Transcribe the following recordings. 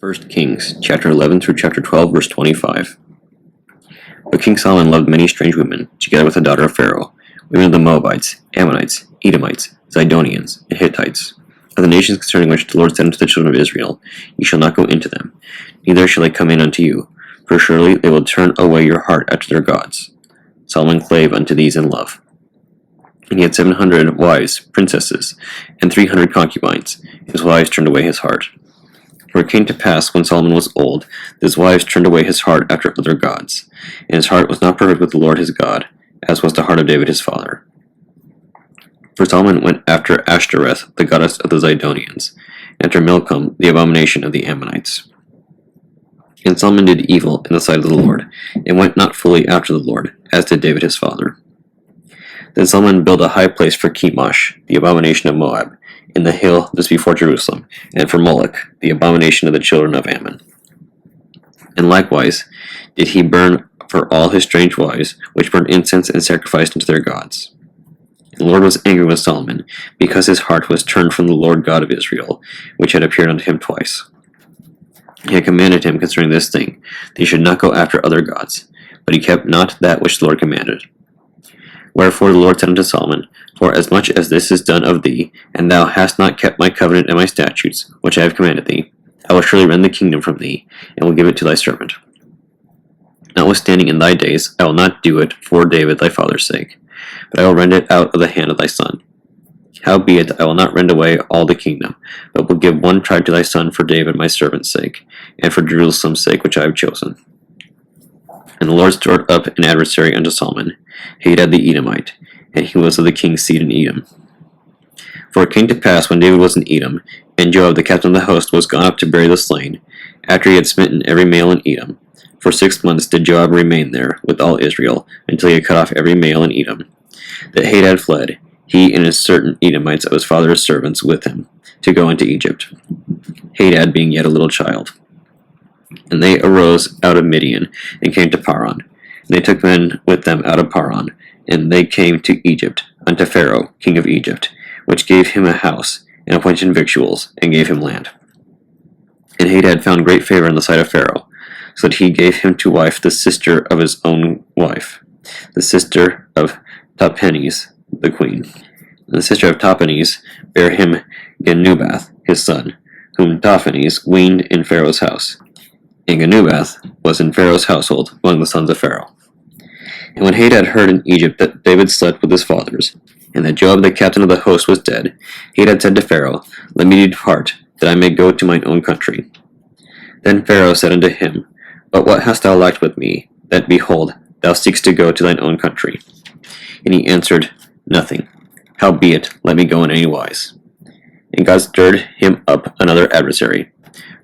1 Kings, chapter 11 through chapter 12, verse 25. But King Solomon loved many strange women, together with the daughter of Pharaoh, women of the Moabites, Ammonites, Edomites, Zidonians, and Hittites, of the nations concerning which the Lord said unto the children of Israel, Ye shall not go into them, neither shall they come in unto you, for surely they will turn away your heart after their gods. Solomon clave unto these in love. And he had 700 wives, princesses, and 300 concubines. His wives turned away his heart. For it came to pass, when Solomon was old, that his wives turned away his heart after other gods, and his heart was not perfect with the Lord his God, as was the heart of David his father. For Solomon went after Ashtoreth, the goddess of the Zidonians, and after Milcom, the abomination of the Ammonites. And Solomon did evil in the sight of the Lord, and went not fully after the Lord, as did David his father. Then Solomon built a high place for Chemosh, the abomination of Moab, in the hill just before Jerusalem, and for Moloch, the abomination of the children of Ammon. And likewise did he burn for all his strange wives, which burned incense and sacrificed unto their gods. And the Lord was angry with Solomon, because his heart was turned from the Lord God of Israel, which had appeared unto him twice. He had commanded him concerning this thing, that he should not go after other gods, but he kept not that which the Lord commanded. Wherefore the Lord said unto Solomon, For as much as this is done of thee, and thou hast not kept my covenant and my statutes, which I have commanded thee, I will surely rend the kingdom from thee, and will give it to thy servant. Notwithstanding in thy days I will not do it for David thy father's sake, but I will rend it out of the hand of thy son. Howbeit I will not rend away all the kingdom, but will give one tribe to thy son for David my servant's sake, and for Jerusalem's sake which I have chosen. And the Lord stirred up an adversary unto Solomon, Hadad the Edomite, and he was of the king's seed in Edom. For it came to pass, when David was in Edom, and Joab the captain of the host was gone up to bury the slain, after he had smitten every male in Edom, for 6 months did Joab remain there with all Israel, until he had cut off every male in Edom, that Hadad fled, he and his certain Edomites of his father's servants with him, to go into Egypt, Hadad being yet a little child. And they arose out of Midian, and came to Paran. And they took men with them out of Paran, and they came to Egypt, unto Pharaoh, king of Egypt, which gave him a house, and appointed him victuals, and gave him land. And Hadad found great favor in the sight of Pharaoh, so that he gave him to wife the sister of his own wife, the sister of Tahpenes, the queen. And the sister of Tahpenes bare him Genubath, his son, whom Tahpenes weaned in Pharaoh's house. And Genubath was in Pharaoh's household among the sons of Pharaoh. And when Hadad heard in Egypt that David slept with his fathers, and that Joab the captain of the host was dead, Hadad said to Pharaoh, Let me depart, that I may go to mine own country. Then Pharaoh said unto him, But what hast thou lacked with me, that, behold, thou seekest to go to thine own country? And he answered, Nothing. Howbeit, let me go in any wise. And God stirred him up another adversary,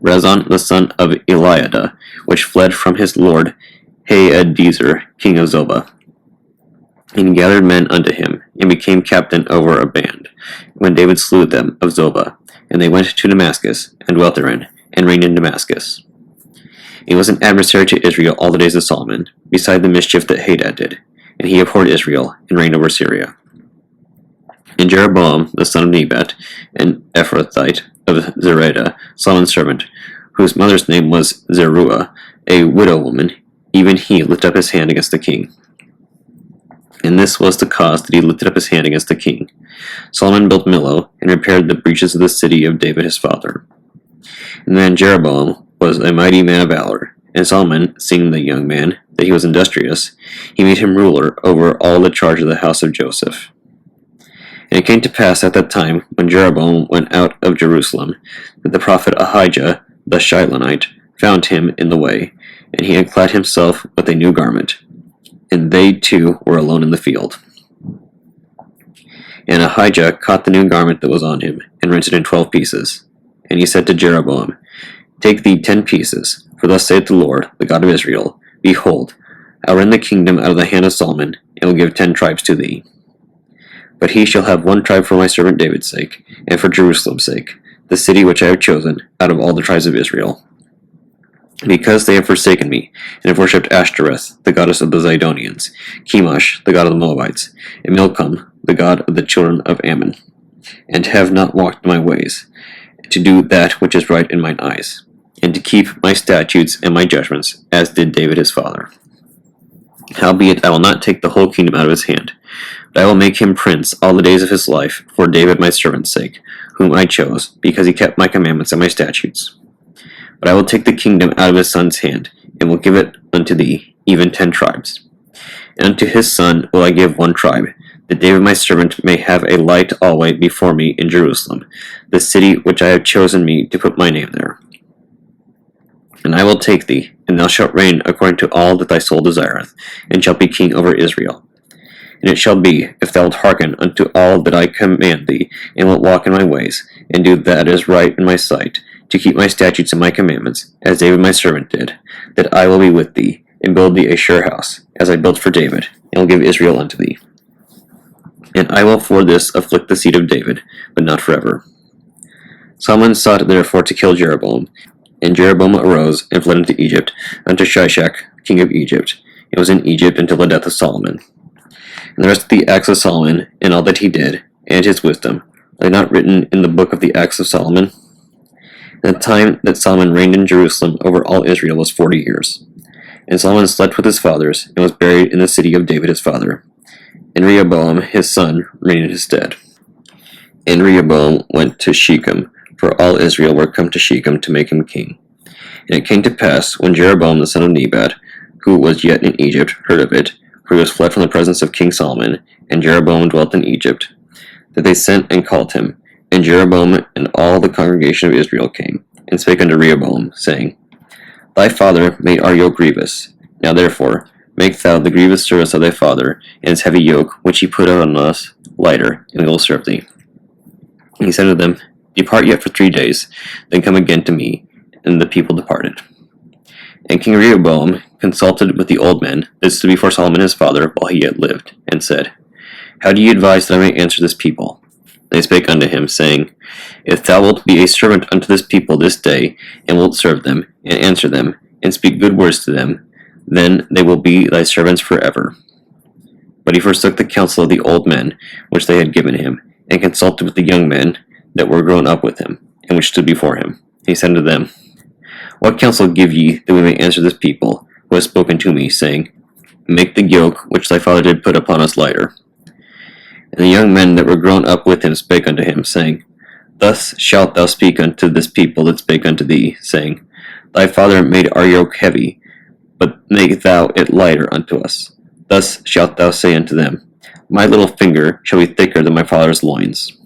Rezon the son of Eliada, which fled from his lord Hadadezer, king of Zobah. And he gathered men unto him, and became captain over a band, when David slew them of Zobah. And they went to Damascus, and dwelt therein, and reigned in Damascus. He was an adversary to Israel all the days of Solomon, beside the mischief that Hadad did, and he abhorred Israel, and reigned over Syria. And Jeroboam, the son of Nebat, an Ephrathite of Zereda, Solomon's servant, whose mother's name was Zeruiah, a widow woman, even he lifted up his hand against the king. And this was the cause that he lifted up his hand against the king. Solomon built Millo, and repaired the breaches of the city of David his father. And then Jeroboam was a mighty man of valor, and Solomon, seeing the young man, that he was industrious, he made him ruler over all the charge of the house of Joseph. And it came to pass at that time, when Jeroboam went out of Jerusalem, that the prophet Ahijah the Shilonite found him in the way, and he had clad himself with a new garment, and they two were alone in the field. And Ahijah caught the new garment that was on him, and rent it in 12 pieces. And he said to Jeroboam, Take thee 10 pieces, for thus saith the Lord, the God of Israel, Behold, I will rend the kingdom out of the hand of Solomon, and will give 10 tribes to thee. But he shall have 1 tribe for my servant David's sake, and for Jerusalem's sake, the city which I have chosen, out of all the tribes of Israel. Because they have forsaken me, and have worshipped Ashtoreth, the goddess of the Zidonians, Chemosh, the god of the Moabites, and Milcom, the god of the children of Ammon, and have not walked in my ways, to do that which is right in mine eyes, and to keep my statutes and my judgments, as did David his father. Howbeit I will not take the whole kingdom out of his hand, but I will make him prince all the days of his life, for David my servant's sake, whom I chose, because he kept my commandments and my statutes. But I will take the kingdom out of his son's hand, and will give it unto thee, even 10 tribes. And unto his son will I give 1 tribe, that David my servant may have a light always before me in Jerusalem, the city which I have chosen me to put my name there. And I will take thee, and thou shalt reign according to all that thy soul desireth, and shalt be king over Israel. And it shall be, if thou wilt hearken unto all that I command thee, and wilt walk in my ways, and do that is right in my sight, to keep my statutes and my commandments, as David my servant did, that I will be with thee, and build thee a sure house, as I built for David, and will give Israel unto thee. And I will for this afflict the seed of David, but not forever. Solomon sought therefore to kill Jeroboam, and Jeroboam arose and fled into Egypt, unto Shishak, king of Egypt, and was in Egypt until the death of Solomon. And the rest of the acts of Solomon, and all that he did, and his wisdom, are they not written in the book of the acts of Solomon? And the time that Solomon reigned in Jerusalem over all Israel was 40 years. And Solomon slept with his fathers, and was buried in the city of David his father. And Rehoboam his son reigned in his stead. And Rehoboam went to Shechem, for all Israel were come to Shechem to make him king. And it came to pass, when Jeroboam the son of Nebat, who was yet in Egypt, heard of it, for he was fled from the presence of King Solomon, and Jeroboam dwelt in Egypt, that they sent and called him. And Jeroboam and all the congregation of Israel came, and spake unto Rehoboam, saying, Thy father made our yoke grievous. Now therefore, make thou the grievous service of thy father, and his heavy yoke, which he put on us, lighter, and we will serve thee. And he said to them, Depart yet for 3 days, then come again to me. And the people departed. And King Rehoboam consulted with the old men that stood before Solomon his father while he yet lived, and said, How do ye advise that I may answer this people? They spake unto him, saying, If thou wilt be a servant unto this people this day, and wilt serve them, and answer them, and speak good words to them, then they will be thy servants forever. But he forsook the counsel of the old men, which they had given him, and consulted with the young men that were grown up with him, and which stood before him. He said to them, What counsel give ye, that we may answer this people, who has spoken to me, saying, Make the yoke which thy father did put upon us lighter? And the young men that were grown up with him spake unto him, saying, Thus shalt thou speak unto this people that spake unto thee, saying, Thy father made our yoke heavy, but make thou it lighter unto us. Thus shalt thou say unto them, My little finger shall be thicker than my father's loins.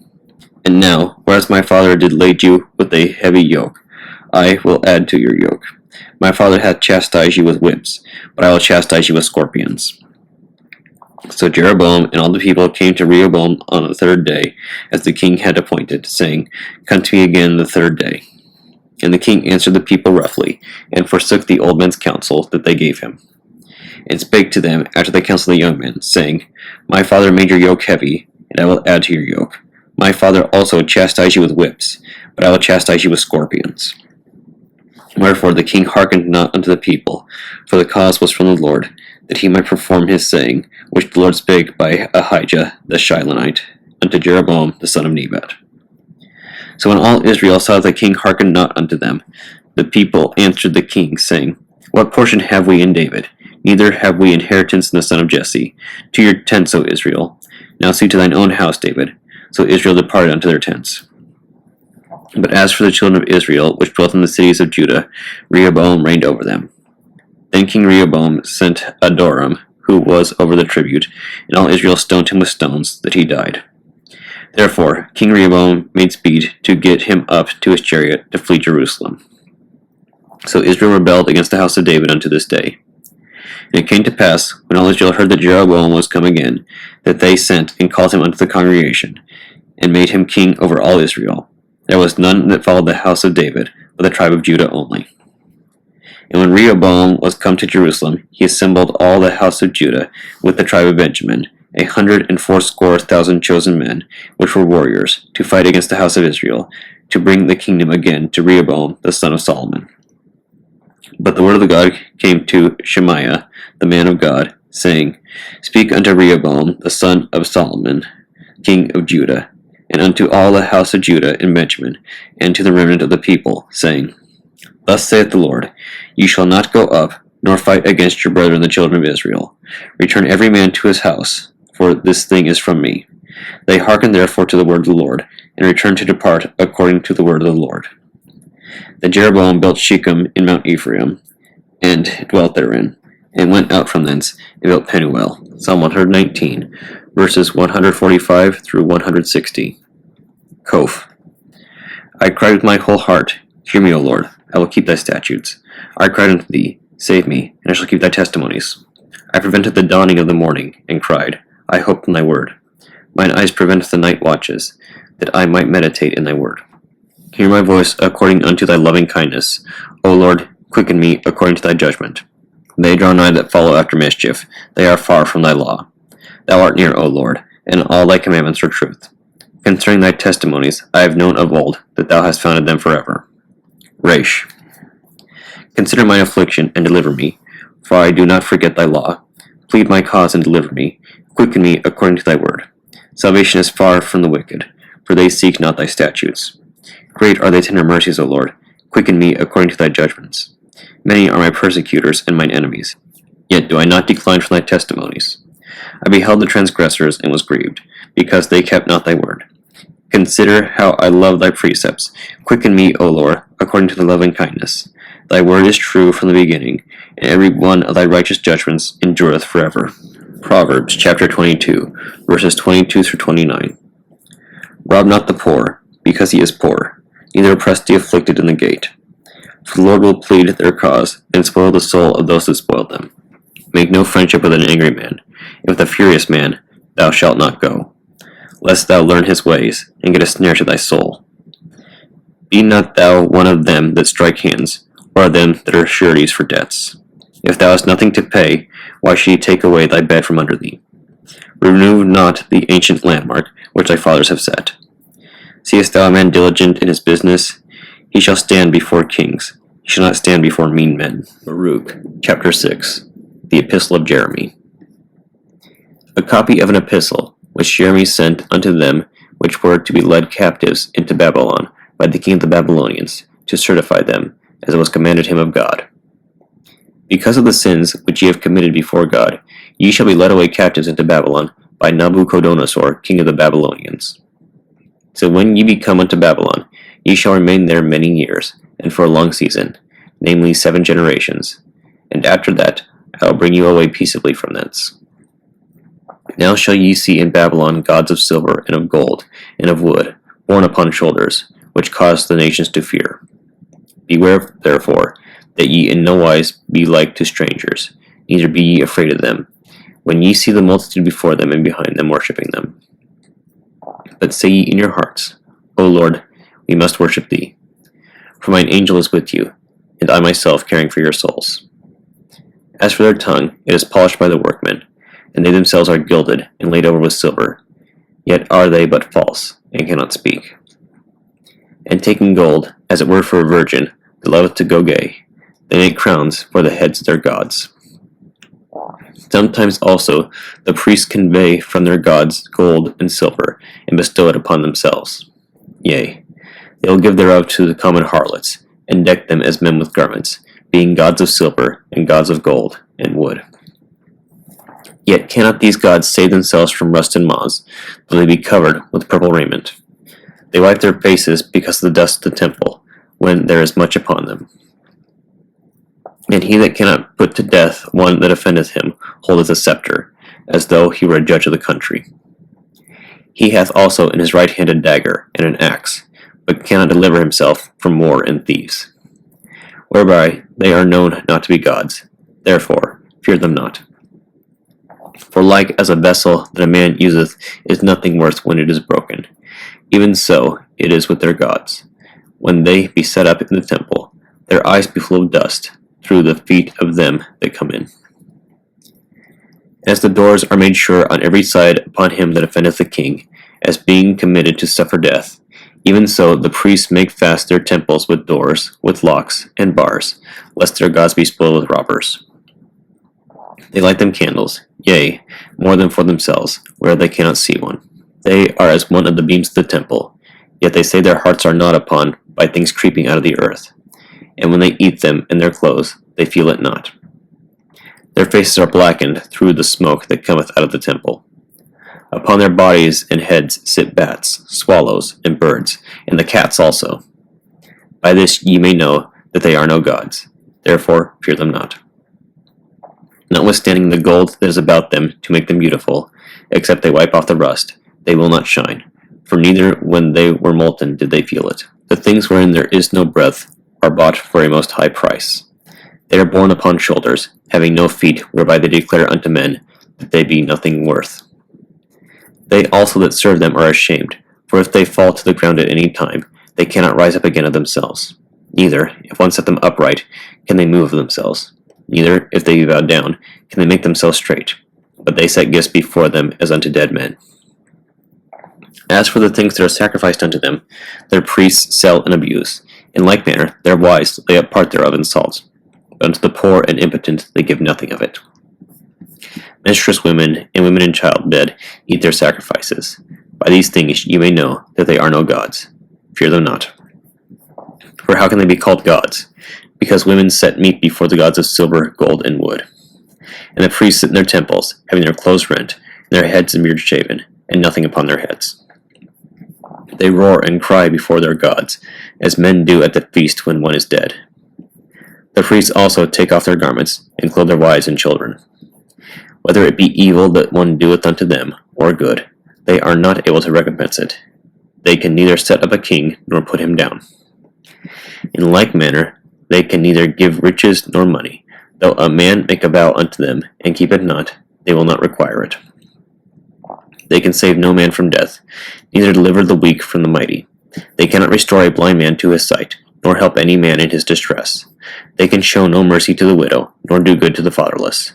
And now, whereas my father did lade you with a heavy yoke, I will add to your yoke. My father hath chastised you with whips, but I will chastise you with scorpions. So Jeroboam and all the people came to Rehoboam on the 3rd day, as the king had appointed, saying, Come to me again the 3rd day. And the king answered the people roughly, and forsook the old men's counsel that they gave him, and spake to them after the counsel of the young men, saying, My father made your yoke heavy, and I will add to your yoke. My father also chastised you with whips, but I will chastise you with scorpions. Wherefore the king hearkened not unto the people, for the cause was from the Lord, that he might perform his saying, which the Lord spake by Ahijah the Shilonite, unto Jeroboam the son of Nebat. So when all Israel saw that the king hearkened not unto them, the people answered the king, saying, What portion have we in David? Neither have we inheritance in the son of Jesse. To your tents, O Israel. Now see to thine own house, David. So Israel departed unto their tents. But as for the children of Israel, which dwelt in the cities of Judah, Rehoboam reigned over them. Then King Rehoboam sent Adoram, who was over the tribute, and all Israel stoned him with stones, that he died. Therefore King Rehoboam made speed to get him up to his chariot to flee Jerusalem. So Israel rebelled against the house of David unto this day. And it came to pass, when all Israel heard that Jeroboam was come again, that they sent and called him unto the congregation, and made him king over all Israel. There was none that followed the house of David, but the tribe of Judah only. And when Rehoboam was come to Jerusalem, he assembled all the house of Judah with the tribe of Benjamin, 180,000 chosen men, which were warriors, to fight against the house of Israel, to bring the kingdom again to Rehoboam the son of Solomon. But the word of the God came to Shemaiah, the man of God, saying, Speak unto Rehoboam the son of Solomon, king of Judah, and unto all the house of Judah and Benjamin, and to the remnant of the people, saying, Thus saith the Lord, Ye shall not go up, nor fight against your brethren the children of Israel. Return every man to his house, for this thing is from me. They hearkened therefore to the word of the Lord, and returned to depart according to the word of the Lord. Then Jeroboam built Shechem in Mount Ephraim, and dwelt therein, and went out from thence, and built Penuel. Psalm 119, verses 145 through 160. Koph. I cried with my whole heart, Hear me, O Lord, I will keep thy statutes. I cried unto thee, Save me, and I shall keep thy testimonies. I prevented the dawning of the morning, and cried, I hoped in thy word. Mine eyes prevented the night watches, that I might meditate in thy word. Hear my voice according unto thy loving kindness. O Lord, quicken me according to thy judgment. They draw nigh that follow after mischief, they are far from thy law. Thou art near, O Lord, and all thy commandments are truth. Concerning thy testimonies I have known of old, that thou hast founded them forever. Resh. Consider my affliction, and deliver me, for I do not forget thy law. Plead my cause, and deliver me. Quicken me according to thy word. Salvation is far from the wicked, for they seek not thy statutes. Great are thy tender mercies, O Lord. Quicken me according to thy judgments. Many are my persecutors and mine enemies. Yet do I not decline from thy testimonies. I beheld the transgressors, and was grieved, because they kept not thy word. Consider how I love thy precepts. Quicken me, O Lord, according to thy loving kindness. Thy word is true from the beginning, and every one of thy righteous judgments endureth forever. Proverbs chapter 22, verses 22 through 29. Rob not the poor, because he is poor, neither oppress the afflicted in the gate. For the Lord will plead their cause, and spoil the soul of those that spoil them. Make no friendship with an angry man, and with a furious man thou shalt not go, lest thou learn his ways, and get a snare to thy soul. Be not thou one of them that strike hands, or of them that are sureties for debts. If thou hast nothing to pay, why should he take away thy bed from under thee? Remove not the ancient landmark which thy fathers have set. Seest thou a man diligent in his business? He shall stand before kings. He shall not stand before mean men. Baruch chapter 6. The Epistle of Jeremy. A copy of an epistle, which Jeremy sent unto them which were to be led captives into Babylon by the king of the Babylonians, to certify them, as it was commanded him of God. Because of the sins which ye have committed before God, ye shall be led away captives into Babylon by Nabuchodonosor, king of the Babylonians. So when ye be come unto Babylon, ye shall remain there many years, and for a long season, namely 7 generations, and after that I will bring you away peaceably from thence. Now shall ye see in Babylon gods of silver, and of gold, and of wood, borne upon shoulders, which cause the nations to fear. Beware, therefore, that ye in no wise be like to strangers, neither be ye afraid of them, when ye see the multitude before them and behind them worshipping them. But say ye in your hearts, O Lord, we must worship thee. For mine angel is with you, and I myself caring for your souls. As for their tongue, it is polished by the workmen, and they themselves are gilded and laid over with silver, yet are they but false, and cannot speak. And taking gold, as it were for a virgin, that loveth to go gay, they make crowns for the heads of their gods. Sometimes also the priests convey from their gods gold and silver, and bestow it upon themselves. Yea, they will give thereof to the common harlots, and deck them as men with garments, being gods of silver, and gods of gold, and wood. Yet cannot these gods save themselves from rust and moths, though they be covered with purple raiment. They wipe their faces because of the dust of the temple, when there is much upon them. And he that cannot put to death one that offendeth him holdeth a scepter, as though he were a judge of the country. He hath also in his right hand a dagger and an axe, but cannot deliver himself from war and thieves. Whereby they are known not to be gods, therefore fear them not. For like as a vessel that a man useth is nothing worth when it is broken, even so it is with their gods. When they be set up in the temple, their eyes be full of dust, through the feet of them that come in. As the doors are made sure on every side upon him that offendeth the king, as being committed to suffer death, even so the priests make fast their temples with doors, with locks, and bars, lest their gods be spoiled with robbers. They light them candles, yea, more than for themselves, where they cannot see one. They are as one of the beams of the temple, yet they say their hearts are not upon by things creeping out of the earth. and when they eat them in their clothes, they feel it not. Their faces are blackened through the smoke that cometh out of the temple. Upon their bodies and heads sit bats, swallows, and birds, and the cats also. By this ye may know that they are no gods. Therefore fear them not. Notwithstanding the gold that is about them to make them beautiful, except they wipe off the rust, they will not shine. For neither when they were molten did they feel it. The things wherein there is no breath are bought for a most high price. They are borne upon shoulders, having no feet, whereby they declare unto men that they be nothing worth. They also that serve them are ashamed, for if they fall to the ground at any time, they cannot rise up again of themselves. Neither, if one set them upright, can they move of themselves. Neither, if they be bowed down, can they make themselves straight. But they set gifts before them as unto dead men. As for the things that are sacrificed unto them, their priests sell and abuse. In like manner, their wives lay up part thereof in salt. But unto the poor and impotent they give nothing of it. Menstruous women and women in childbed eat their sacrifices. By these things ye may know that they are no gods. Fear them not. For how can they be called gods? Because women set meat before the gods of silver, gold, and wood. And the priests sit in their temples, having their clothes rent, and their heads and beards shaven, and nothing upon their heads. They roar and cry before their gods, as men do at the feast when one is dead. The priests also take off their garments, and clothe their wives and children. Whether it be evil that one doeth unto them, or good, they are not able to recompense it. They can neither set up a king, nor put him down. In like manner, they can neither give riches nor money. Though a man make a vow unto them, and keep it not, they will not require it. They can save no man from death, neither deliver the weak from the mighty. They cannot restore a blind man to his sight, nor help any man in his distress. They can show no mercy to the widow, nor do good to the fatherless.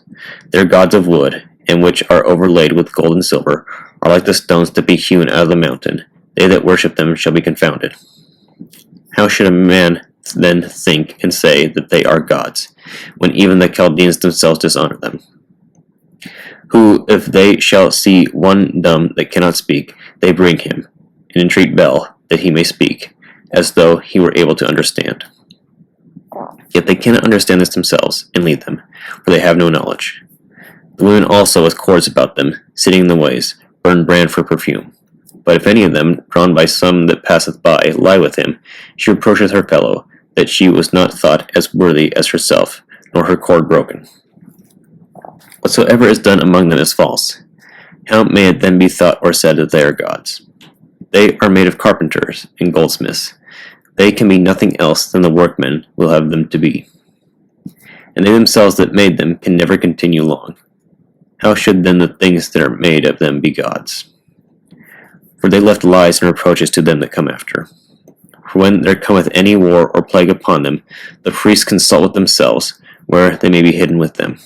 Their gods of wood, and which are overlaid with gold and silver, are like the stones that be hewn out of the mountain. They that worship them shall be confounded. How should a man then think and say that they are gods, when even the Chaldeans themselves dishonor them? Who, if they shall see one dumb that cannot speak, they bring him, and entreat Bel that he may speak, as though he were able to understand. Yet they cannot understand this themselves, and lead them, for they have no knowledge. The women also with cords about them, sitting in the ways, burn brand for perfume. But if any of them, drawn by some that passeth by, lie with him, she reproacheth her fellow, that she was not thought as worthy as herself, nor her cord broken. Whatsoever is done among them is false. How may it then be thought or said that they are gods? They are made of carpenters and goldsmiths. They can be nothing else than the workmen will have them to be. And they themselves that made them can never continue long. How should then the things that are made of them be gods? For they left lies and reproaches to them that come after. For when there cometh any war or plague upon them, the priests consult with themselves, where they may be hidden with them.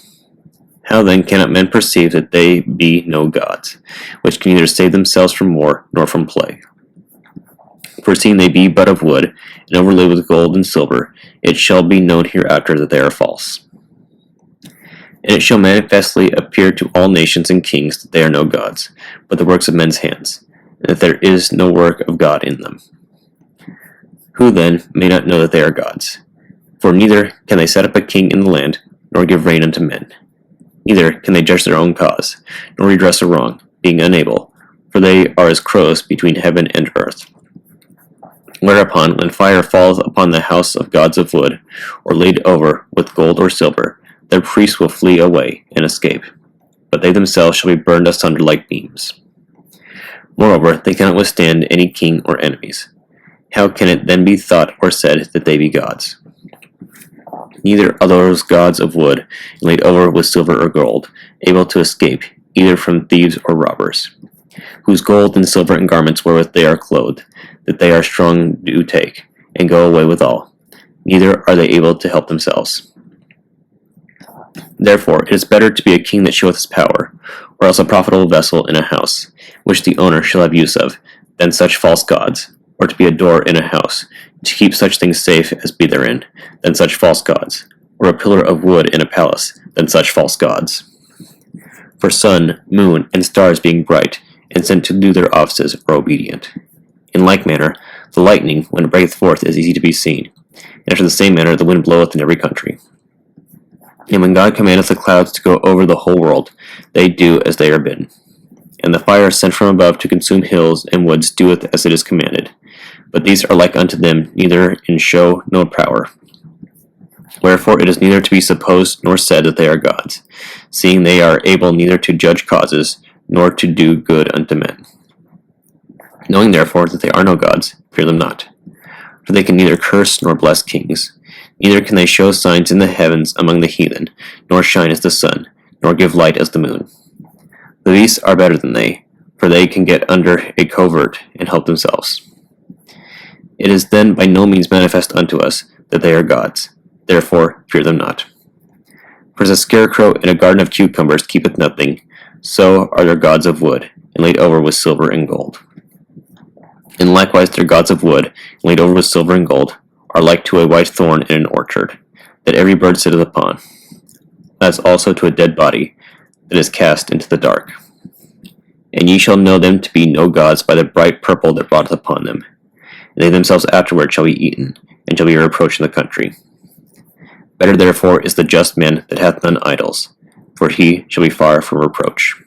How then cannot men perceive that they be no gods, which can neither save themselves from war nor from plague? For seeing they be but of wood, and overlaid with gold and silver, it shall be known hereafter that they are false. And it shall manifestly appear to all nations and kings that they are no gods, but the works of men's hands, and that there is no work of God in them. Who then may not know that they are gods? For neither can they set up a king in the land, nor give reign unto men. Neither can they judge their own cause, nor redress a wrong, being unable, for they are as crows between heaven and earth. Whereupon, when fire falleth upon the house of gods of wood, or laid over with gold or silver, their priests will flee away and escape, but they themselves shall be burned asunder like beams. Moreover, they cannot withstand any king or enemies. How can it then be thought or said that they be gods? Neither are those gods of wood, laid over with silver or gold, able to escape either from thieves or robbers, whose gold and silver and garments wherewith they are clothed, that they are strong do take, and go away withal. Neither are they able to help themselves. Therefore it is better to be a king that showeth his power, or else a profitable vessel in a house, which the owner shall have use of, than such false gods, or to be a door in a house, to keep such things safe as be therein, than such false gods, or a pillar of wood in a palace, than such false gods. For sun, moon, and stars being bright, and sent to do their offices, are obedient. In like manner, the lightning, when it breaketh forth, is easy to be seen, and after the same manner the wind bloweth in every country. And when God commandeth the clouds to go over the whole world, they do as they are bidden. And the fire sent from above to consume hills and woods doeth as it is commanded. But these are like unto them, neither in show nor power. Wherefore it is neither to be supposed nor said that they are gods, seeing they are able neither to judge causes, nor to do good unto men. Knowing therefore that they are no gods, fear them not. For they can neither curse nor bless kings, neither can they show signs in the heavens among the heathen, nor shine as the sun, nor give light as the moon. The beasts are better than they, for they can get under a covert and help themselves. It is then by no means manifest unto us that they are gods, therefore fear them not. For as a scarecrow in a garden of cucumbers keepeth nothing, so are their gods of wood, and laid over with silver and gold. And likewise their gods of wood, laid over with silver and gold, are like to a white thorn in an orchard, that every bird sitteth upon, as also to a dead body, that is cast into the dark. And ye shall know them to be no gods by the bright purple that broughteth upon them. And they themselves afterward shall be eaten, and shall be a reproach in the country. Better therefore is the just man that hath none idols, for he shall be far from reproach.